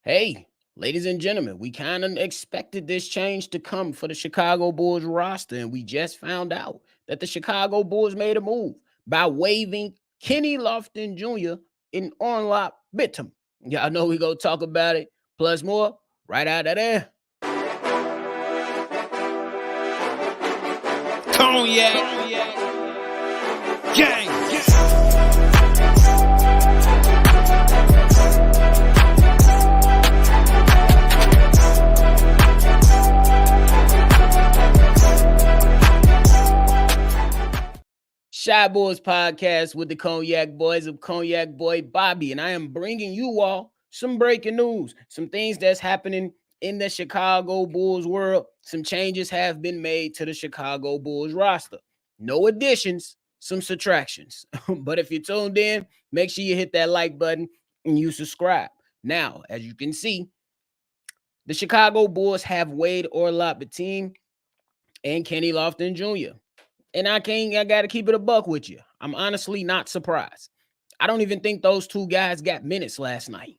Hey, ladies and gentlemen, we kind of expected this change to come for the Chicago Bulls roster, and we just found out that the Chicago Bulls made a move by waiving Kenny Lofton Jr. in Onuralp Bitim. Y'all know we go talk about it, plus more, right out of there. Cognac, gang. Shy Boys Podcast with the Cognac Boys of Cognac Boy Bobby, and I am bringing you all some breaking news, some things that's happening in the Chicago Bulls world. Some changes have been made to the Chicago Bulls roster. No additions, some subtractions. But if you're tuned in, make sure you hit that like button and you subscribe. Now, as you can see, the Chicago Bulls have Waived Onuralp Bitim and Kenny Lofton Jr. And I got to keep it a buck with you. I'm honestly not surprised. I don't even think those two guys got minutes last night.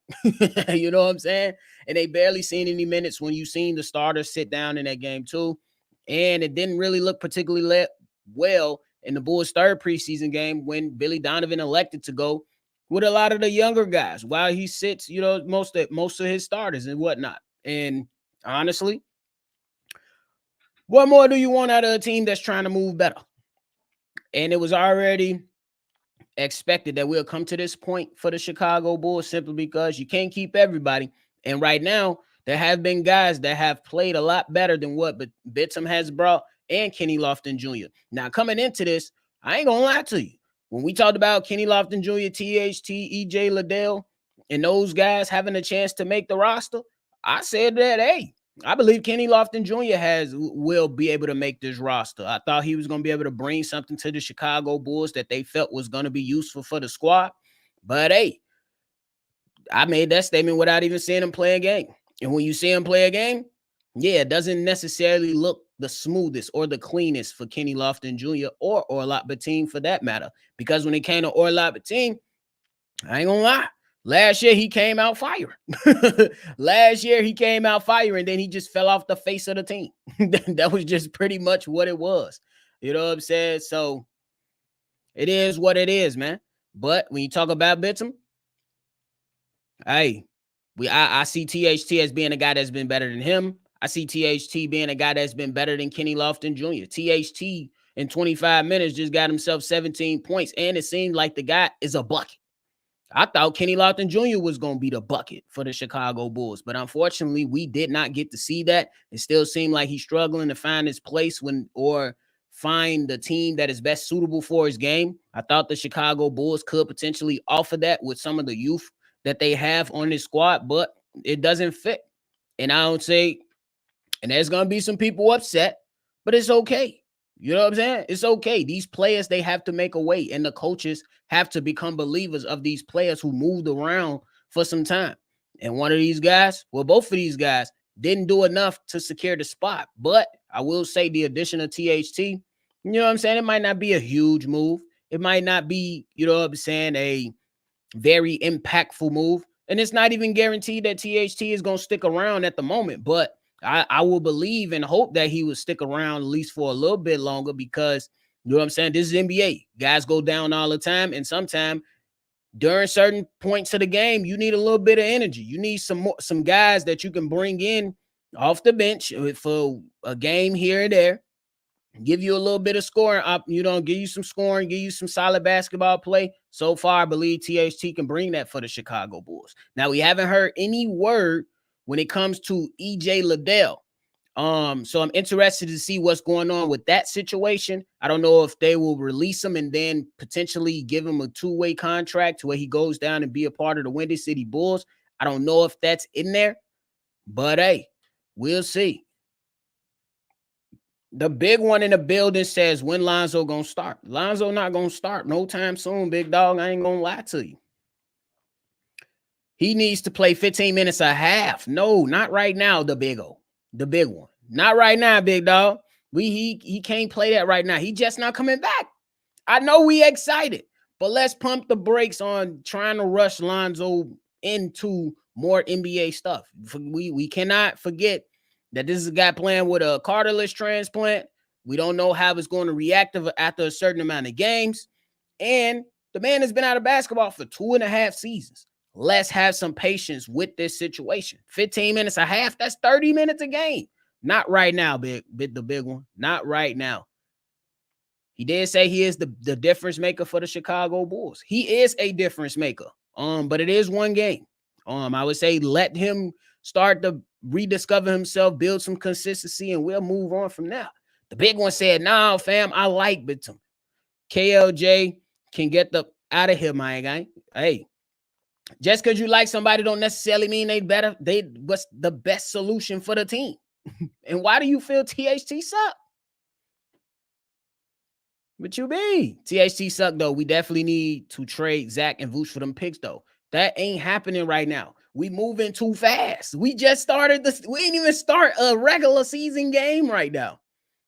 You know what I'm saying? And they barely seen any minutes when you seen the starters sit down in that game too. And it didn't really look particularly well in the Bulls' third preseason game when Billy Donovan elected to go with a lot of the younger guys while he sits, most of his starters and whatnot. And honestly, what more do you want out of a team that's trying to move better? And it was already expected that we'll come to this point for the Chicago Bulls simply because you can't keep everybody. And right now, there have been guys that have played a lot better than what Bitim has brought and Kenny Lofton Jr. Now, coming into this, I ain't going to lie to you. When we talked about Kenny Lofton Jr., THT, EJ Liddell, and those guys having a chance to make the roster, I said that, hey, I believe Kenny Lofton Jr. will be able to make this roster. I thought he was going to be able to bring something to the Chicago Bulls that they felt was going to be useful for the squad. But hey, I made that statement without even seeing him play a game. And when you see him play a game, yeah, it doesn't necessarily look the smoothest or the cleanest for Kenny Lofton Jr. or Onuralp Bitim for that matter. Because when it came to Onuralp Bitim, I ain't gonna lie. Last year, he came out firing. Last year, he came out firing, and then he just fell off the face of the team. That was just pretty much what it was. You know what I'm saying? So it is what it is, man. But when you talk about Bitim, hey, I see THT as being a guy that's been better than him. I see THT being a guy that's been better than Kenny Lofton Jr. THT in 25 minutes just got himself 17 points, and it seemed like the guy is a bucket. I thought Kenny Lofton Jr. was going to be the bucket for the Chicago Bulls, but unfortunately, we did not get to see that. It still seemed like he's struggling to find his place or find the team that is best suitable for his game. I thought the Chicago Bulls could potentially offer that with some of the youth that they have on this squad, but it doesn't fit. And I don't say, and there's going to be some people upset, but it's okay. You know what I'm saying? It's okay. These players, they have to make a way, and the coaches have to become believers of these players who moved around for some time. And one of these guys, well, both of these guys didn't do enough to secure the spot. But I will say the addition of THT, you know what I'm saying? It might not be a huge move. It might not be, you know what I'm saying, a very impactful move. And it's not even guaranteed that THT is going to stick around at the moment. But I will believe and hope that he will stick around at least for a little bit longer because, you know what I'm saying, this is NBA. Guys go down all the time, and sometimes during certain points of the game, you need a little bit of energy. You need some guys that you can bring in off the bench for a game here and there, give you a little bit of scoring, give you some scoring, give you some solid basketball play. So far, I believe THT can bring that for the Chicago Bulls. Now, we haven't heard any word when it comes to EJ Liddell. So I'm interested to see what's going on with that situation. I don't know if they will release him and then potentially give him a two-way contract to where he goes down and be a part of the Windy City Bulls. I don't know if that's in there, but hey, we'll see. The big one in the building says, when Lonzo gonna start? Lonzo not gonna start no time soon, big dog. I ain't gonna lie to you. He needs to play 15 minutes a half. No, not right now, the big one. Not right now, big dog. He can't play that right now. He just not coming back. I know we excited, but let's pump the brakes on trying to rush Lonzo into more NBA stuff. We cannot forget that this is a guy playing with a cartilage transplant. We don't know how it's going to react after a certain amount of games. And the man has been out of basketball for 2.5 seasons. Let's have some patience with this situation. 15 minutes a half, that's 30 minutes a game. Not right now, the big one. Not right now. He did say he is the difference maker for the Chicago Bulls. He is a difference maker. But it is one game. I would say let him start to rediscover himself, build some consistency, and we'll move on from there. The big one said, "Nah, fam, I like Bitim. KLJ can get the out of here, my guy. Hey, just because you like somebody don't necessarily mean what's the best solution for the team." And why do you feel THT suck? What you mean? THT suck, though. We definitely need to trade Zach and Vooch for them picks, though. That ain't happening right now. We moving too fast. We just started this. We ain't even start a regular season game right now.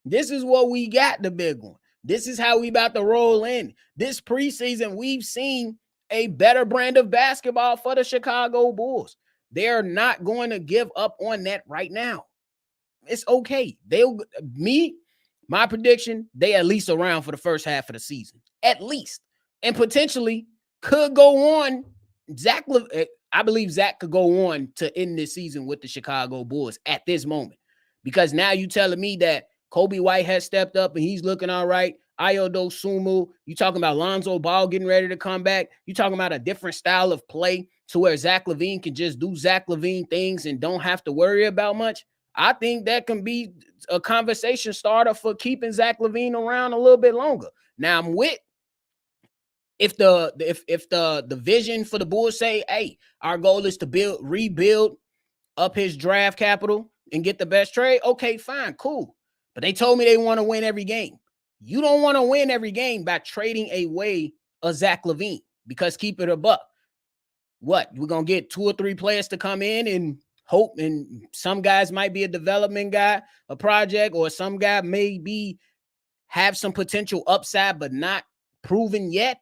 This is what we got, the big one. This is how we about to roll in. This preseason, we've seen a better brand of basketball for the Chicago Bulls. They're not going to give up on that right now. It's okay. My prediction, they at least around for the first half of the season. At least. And potentially could go on. I believe Zach could go on to end this season with the Chicago Bulls at this moment. Because now you telling me that Kobe White has stepped up and he's looking all right. Ayo Dosunmu, you talking about Lonzo Ball getting ready to come back. You talking about a different style of play to where Zach LaVine can just do Zach LaVine things and don't have to worry about much. I think that can be a conversation starter for keeping Zach LaVine around a little bit longer. Now I'm with if the vision for the Bulls say, hey, our goal is to rebuild up his draft capital and get the best trade. Okay, fine, cool. But they told me they want to win every game. You don't want to win every game by trading away a Zach LaVine, because keep it a buck. What? We're going to get 2 or 3 players to come in and hope, and some guys might be a development guy, a project, or some guy may have some potential upside but not proven yet.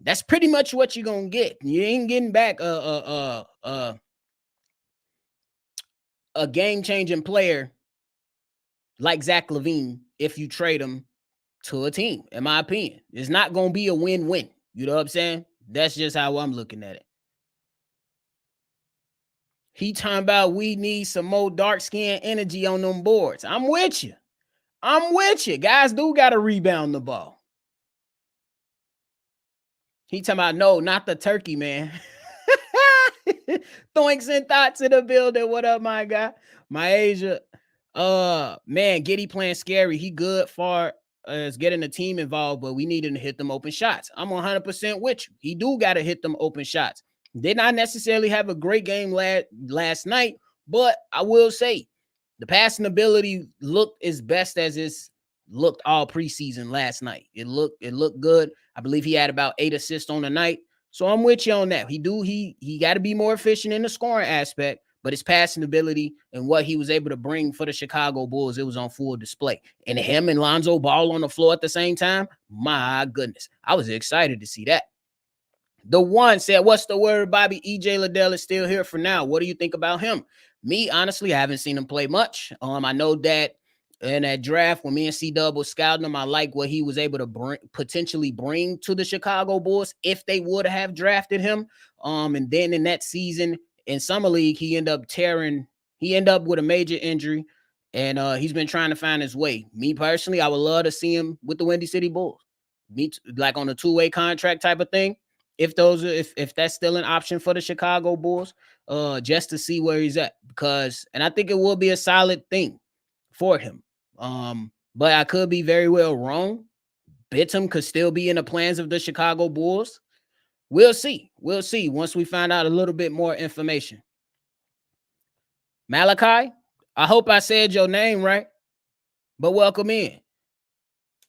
That's pretty much what you're going to get. You ain't getting back a game-changing player like Zach LaVine if you trade him to a team, in my opinion. It's not going to be a win-win. You know what I'm saying? That's just how I'm looking at it. He talking about we need some more dark-skinned energy on them boards. I'm with you. Guys do got to rebound the ball. He talking about, no, not the turkey, man. Thanks and thoughts in the building. What up, my guy? My Asia. Man, Giddy playing scary. He good for as getting the team involved, but we need him to hit them open shots. I'm 100% with you. He do got to hit them open shots. Did not necessarily have a great game last night, but I will say the passing ability looked as best as it's looked all preseason last night. It looked good. I believe he had about 8 assists on the night. So I'm with you on that. He got to be more efficient in the scoring aspect, but his passing ability and what he was able to bring for the Chicago Bulls, it was on full display. And him and Lonzo Ball on the floor at the same time, my goodness. I was excited to see that. The one said, what's the word, Bobby? EJ Liddell is still here for now. What do you think about him? Me, honestly, I haven't seen him play much. I know that in that draft, when me and C-Dub was scouting him, I like what he was able to potentially bring to the Chicago Bulls if they would have drafted him. And then in that season in Summer League, he ended up with a major injury, and he's been trying to find his way. Me personally, I would love to see him with the Windy City Bulls, like on a 2-way contract type of thing. If that's still an option for the Chicago Bulls, just to see where he's at, and I think it will be a solid thing for him. But I could be very well wrong. Bitim could still be in the plans of the Chicago Bulls. We'll see once we find out a little bit more information. Malachi, I hope I said your name right, but welcome in.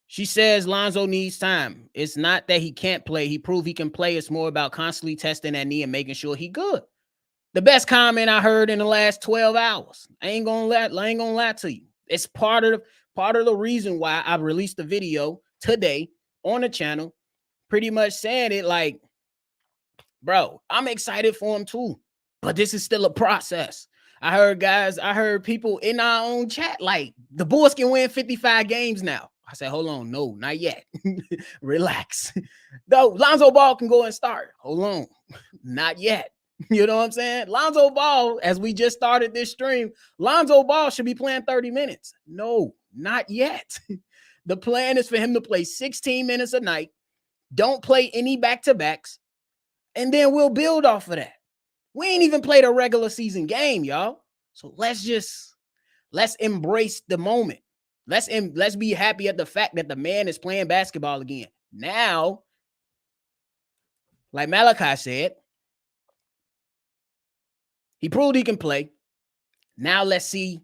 She says Lonzo needs time. It's not that he can't play. He proved he can play. It's more about constantly testing that knee and making sure he good. The best comment I heard in the last 12 hours. I ain't gonna lie to you. It's part of the reason why I released the video today on the channel, pretty much saying it like, bro, I'm excited for him too. But this is still a process. I heard people in our own chat like the Bulls can win 55 games now. I said, hold on, no, not yet. Relax. Though Lonzo Ball can go and start. Hold on, not yet. You know what I'm saying? Lonzo Ball, as we just started this stream, Lonzo Ball should be playing 30 minutes. No, not yet. The plan is for him to play 16 minutes a night. Don't play any back-to-backs. And then we'll build off of that. We ain't even played a regular season game, y'all. So let's embrace the moment. Let's be happy at the fact that the man is playing basketball again. Now, like Malachi said, he proved he can play. Now let's see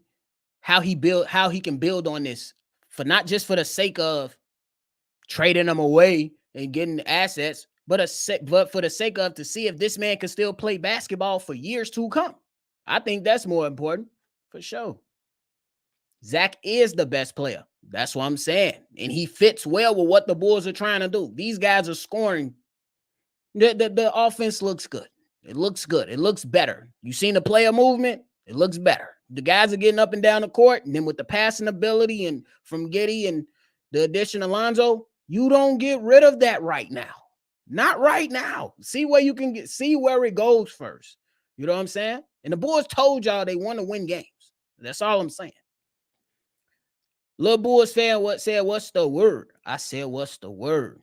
how he can build on this, for not just for the sake of trading them away and getting assets, but for the sake of to see if this man can still play basketball for years to come. I think that's more important for sure. Zach is the best player. That's what I'm saying. And he fits well with what the Bulls are trying to do. These guys are scoring. The offense looks good. It looks good. It looks better. You seen the player movement? It looks better. The guys are getting up and down the court. And then with the passing ability and from Giddey and the addition of Lonzo, you don't get rid of that right now. Not right now. See where you can see where it goes first. You know what I'm saying? And the Bulls told y'all they want to win games. That's all I'm saying. Little Bulls fan said, what's the word? I said, what's the word?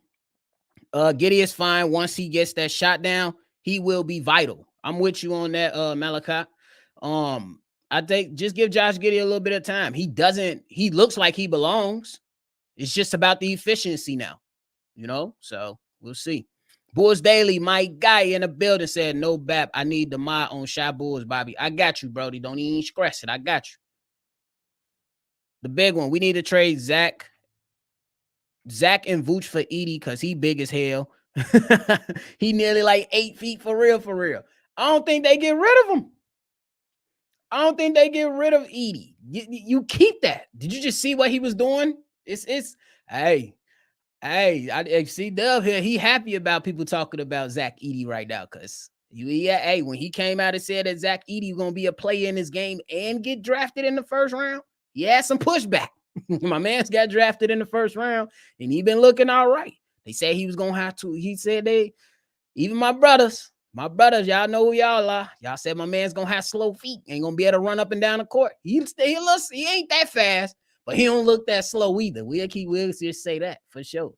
Giddey is fine. Once he gets that shot down, he will be vital. I'm with you on that, Malachi. I think just give Josh Giddey a little bit of time. He looks like he belongs. It's just about the efficiency now, you know? So we'll see. Bulls Daily, my guy in the building said, no bap. I need the mod on Shy Bulls, Bobby. I got you, Brody. Don't even stress it. I got you. The big one. We need to trade Zach and Vooch for Edie because he big as hell. He nearly like 8 feet for real, for real. I don't think they get rid of him. I don't think they get rid of Edie. You keep that. Did you just see what he was doing? Hey, I see Dub here. He happy about people talking about Zach Edey right now because when he came out and said that Zach Edey was gonna be a player in this game and get drafted in the first round, he had some pushback. My man's got drafted in the first round and he been looking all right. They said he was gonna have to. He said even my brothers, y'all know who y'all are. Y'all said my man's gonna have slow feet, ain't gonna be able to run up and down the court. He ain't that fast. But he don't look that slow either. We'll just say that for sure.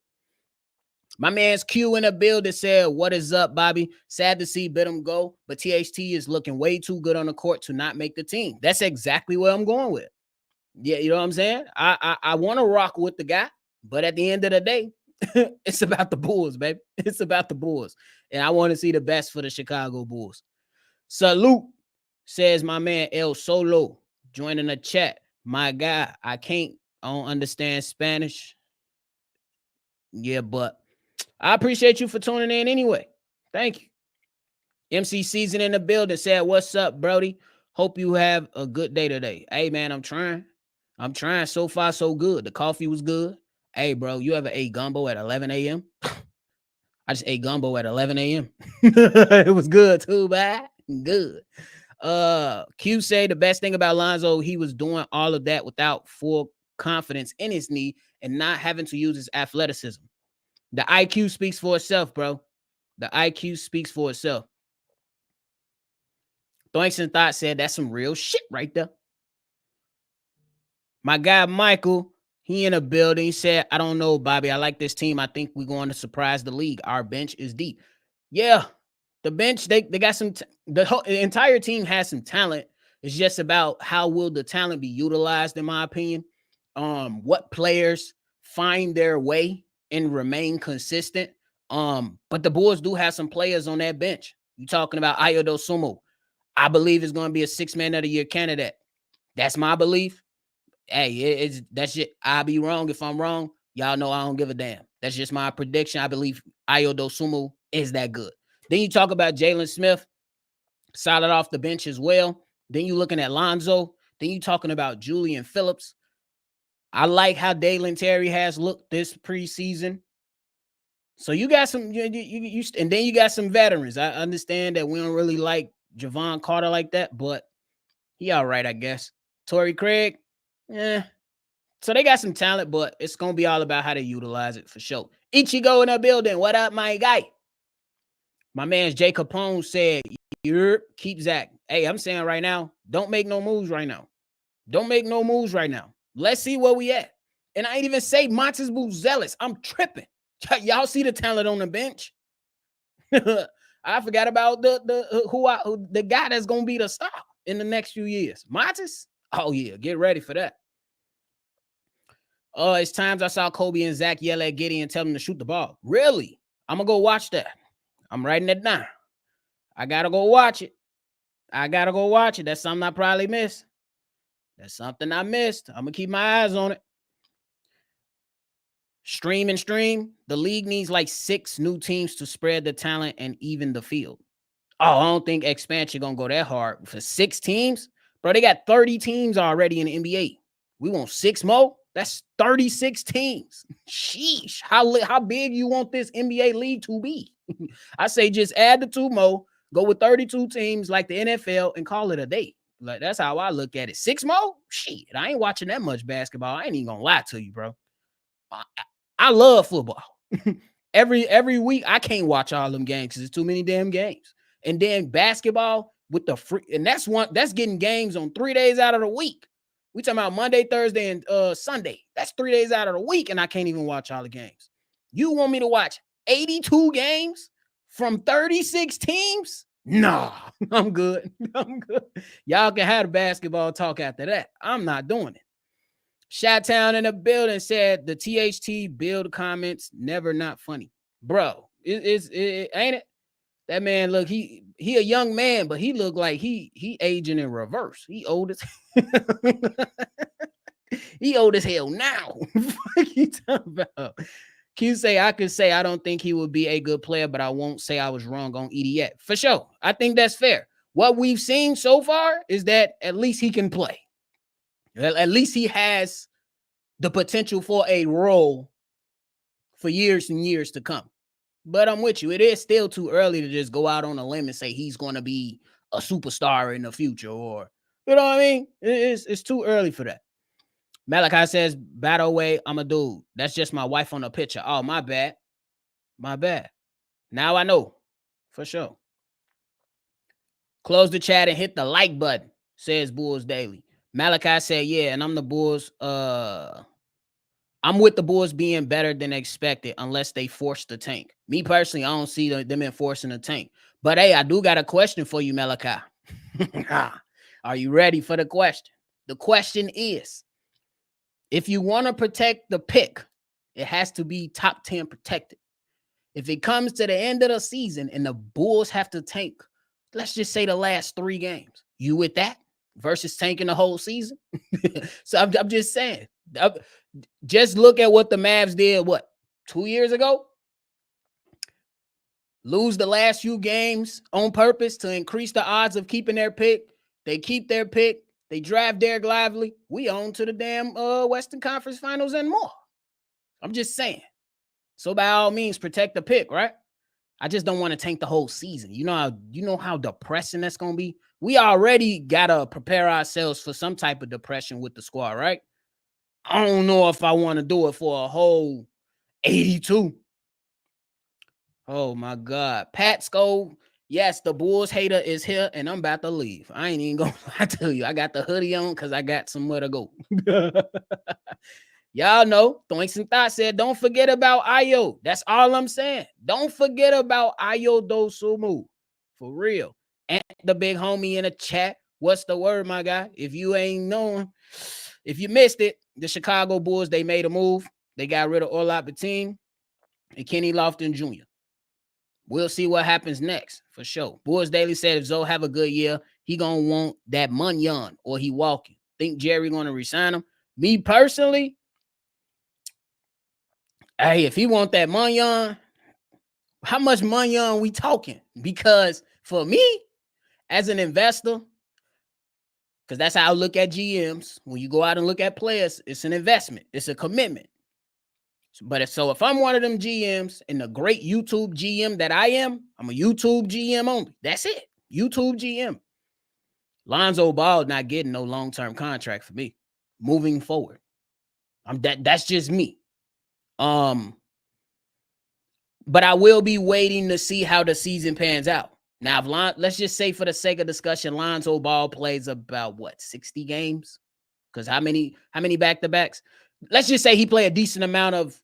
My man's Q in the building said, what is up, Bobby? Sad to see Bitim go, but THT is looking way too good on the court to not make the team. That's exactly what I'm going with. Yeah, you know what I'm saying? I want to rock with the guy, but at the end of the day, it's about the Bulls, baby. It's about the Bulls. And I want to see the best for the Chicago Bulls. Salute, says my man El Solo, joining the chat. My guy, I don't understand Spanish. Yeah, but I appreciate you for tuning in anyway. Thank you. MC Season in the building said, what's up, Brody? Hope you have a good day today. Hey, man, I'm trying. So far, so good. The coffee was good. Hey, bro, you ever ate gumbo at 11 a.m.? I just ate gumbo at 11 a.m. It was good too, man. Good. Q say the best thing about Lonzo, he was doing all of that without full confidence in his knee and not having to use his athleticism. The IQ speaks for itself, bro. The IQ speaks for itself. Thanks and Thought said that's some real shit right there. My guy Michael, he in a building. He said, I don't know, Bobby. I like this team. I think we're going to surprise the league. Our bench is deep. Yeah. The bench, they got the entire team has some talent. It's just about how will the talent be utilized, in my opinion. What players find their way and remain consistent. But the Bulls do have some players on that bench. You talking about Ayo Dosunmu. I believe is going to be a 6-man of the year candidate. That's my belief. Hey, that's just, I'll be wrong if I'm wrong. Y'all know I don't give a damn. That's just my prediction. I believe Ayo Dosunmu is that good. Then you talk about Jalen Smith, solid off the bench as well. Then you looking at Lonzo. Then you talking about Julian Phillips. I like how Dalen Terry has looked this preseason. So you got some, and then you got some veterans. I understand that we don't really like Javon Carter like that, but he all right, I guess. Torrey Craig, So they got some talent, but it's going to be all about how they utilize it for sure. Ichigo in the building. What up, my guy? My man Jay Capone said, keep Zach. Hey, I'm saying right now, don't make no moves right now. Don't make no moves right now. Let's see where we at. And I ain't even say Montes Buzelis. I'm tripping. Y'all see the talent on the bench? I forgot about the guy that's gonna be the star in the next few years. Montes? Oh yeah, get ready for that. It's times I saw Kobe and Zach yell at Giddey and tell him to shoot the ball. Really? I'm gonna go watch that. I'm writing it down. I gotta go watch it. That's something I probably missed. That's something I missed. I'm gonna keep my eyes on it. Stream. The league needs like 6 new teams to spread the talent and even the field. Oh, I don't think expansion gonna go that hard for 6 teams, bro. They got 30 teams already in the NBA. We want 6 more. That's 36 teams. Sheesh. How big you want this NBA league to be? I say just add the 2 more. Go with 32 teams like the NFL and call it a day. Like that's how I look at it. 6 more? Shit, I ain't watching that much basketball. I ain't even gonna lie to you, bro. I love football. every week I can't watch all them games because it's too many damn games. And then basketball with the free, and that's getting games on 3 days out of the week. We talking about Monday, Thursday, and Sunday. That's 3 days out of the week, and I can't even watch all the games. You want me to watch 82 games from 36 teams? Nah, I'm good. Y'all can have the basketball talk after that. I'm not doing it. Shot-Town in the building said the THT build comments never not funny. Bro, it ain't it? That man, look, he a young man, but he look like he aging in reverse. He old as he old as hell now. What you talking about? Q say I could say I don't think he would be a good player, but I won't say I was wrong on ED yet. For sure. I think that's fair. What we've seen so far is that at least he can play. At least he has the potential for a role for years and years to come. But I'm with you. It is still too early to just go out on a limb and say he's going to be a superstar in the future, or you know what I mean? It's too early for that. Malachi says, by the way, I'm a dude. That's just my wife on the picture. Oh, my bad. Now I know for sure. Close the chat and hit the like button, says Bulls Daily. Malachi said, yeah, and I'm the Bulls. I'm with the Bulls being better than expected unless they force the tank. Me personally, I don't see them enforcing the tank. But hey, I do got a question for you, Malachi. Are you ready for the question? The question is, if you want to protect the pick, it has to be top 10 protected. If it comes to the end of the season and the Bulls have to tank, let's just say the last 3 games, you with that versus tanking the whole season? So I'm just saying. Just look at what the Mavs did, 2 years ago? Lose the last few games on purpose to increase the odds of keeping their pick. They keep their pick. They draft Derek Lively. We on to the damn Western Conference Finals and more. I'm just saying. So by all means, protect the pick, right? I just don't want to tank the whole season. You know how depressing that's going to be? We already got to prepare ourselves for some type of depression with the squad, right? I don't know if I want to do it for a whole 82. Oh, my God. Pat Sco, yes, the Bulls hater is here, and I'm about to leave. I ain't even going to lie to you. I got the hoodie on because I got somewhere to go. Y'all know, Thoinks and Thought said, don't forget about Ayo. That's all I'm saying. Don't forget about Ayo Dosumu. For real. And the big homie in the chat, what's the word, my guy? If you ain't knowing, if you missed it, the Chicago Bulls, they made a move. They got rid of Onuralp Bitim and Kenny Lofton Jr. We'll see what happens next, for sure. Bulls Daily said if Zoe have a good year, he going to want that Munyon or he walking. Think Jerry going to resign him? Me personally, hey, if he want that Munyon, how much Munyon we talking? Because for me, as an investor, because that's how I look at GMs. When you go out and look at players, it's an investment. It's a commitment. But if I'm one of them GMs and the great YouTube GM that I am, I'm a YouTube GM only. That's it. YouTube GM. Lonzo Ball not getting no long-term contract for me moving forward. That's just me. But I will be waiting to see how the season pans out. Now, if let's just say for the sake of discussion, Lonzo Ball plays about 60 games? Because how many back-to-backs? Let's just say he play a decent amount of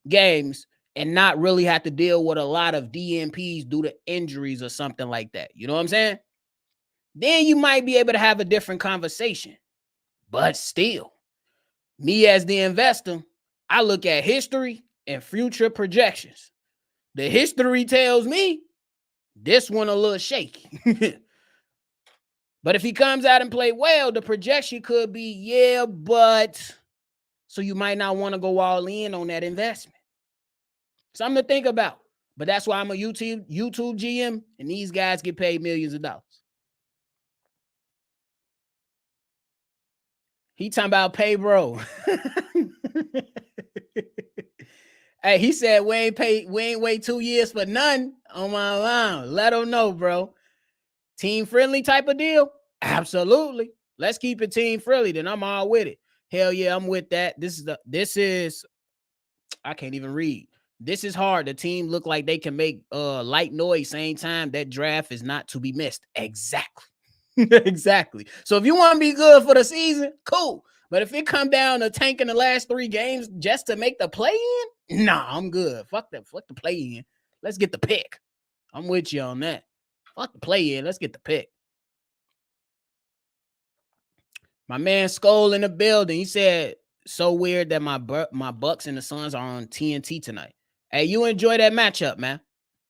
games and not really have to deal with a lot of DNPs due to injuries or something like that. You know what I'm saying? Then you might be able to have a different conversation. But still, me as the investor, I look at history and future projections. The history tells me this one a little shaky. But if he comes out and play well, the projection could be, yeah, but so you might not want to go all in on that investment. Something to think about. But that's why I'm a YouTube GM, and these guys get paid millions of dollars. He talking about pay, bro. Hey, he said we ain't wait 2 years for none on my line. Let him know, bro. Team friendly type of deal? Absolutely. Let's keep it team friendly. Then I'm all with it. Hell yeah, I'm with that. This is I can't even read. This is hard. The team look like they can make light noise same time. That draft is not to be missed. Exactly. Exactly. So if you want to be good for the season, cool. But if it come down to tanking the last 3 games just to make the play-in, nah, I'm good. Fuck the play-in. Let's get the pick. I'm with you on that. Fuck the play-in. Let's get the pick. My man Skull in the building. He said, so weird that my Bucks and the Suns are on TNT tonight. Hey, you enjoy that matchup, man.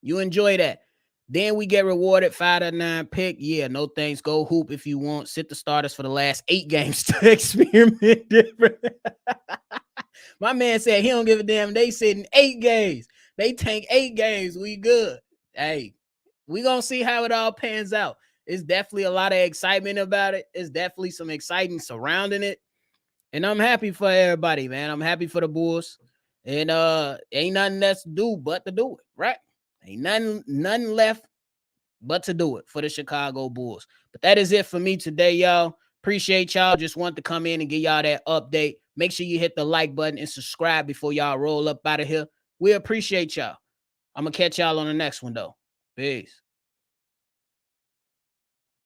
You enjoy that. Then we get rewarded 5-9 pick. Yeah, no thanks. Go hoop if you want. Sit the starters for the last 8 games to experiment different. My man said he don't give a damn. They sitting 8 games. They tank 8 games. We good. Hey, we gonna see how it all pans out. It's definitely a lot of excitement about it. It's definitely some exciting surrounding it. And I'm happy for everybody, man. I'm happy for the Bulls. And ain't nothing else to do but to do it, right? Ain't nothing left but to do it for the Chicago Bulls. But that is it for me today, y'all. Appreciate y'all. Just want to come in and give y'all that update. Make sure you hit the like button and subscribe before y'all roll up out of here. We appreciate y'all. I'm going to catch y'all on the next one, though. Peace.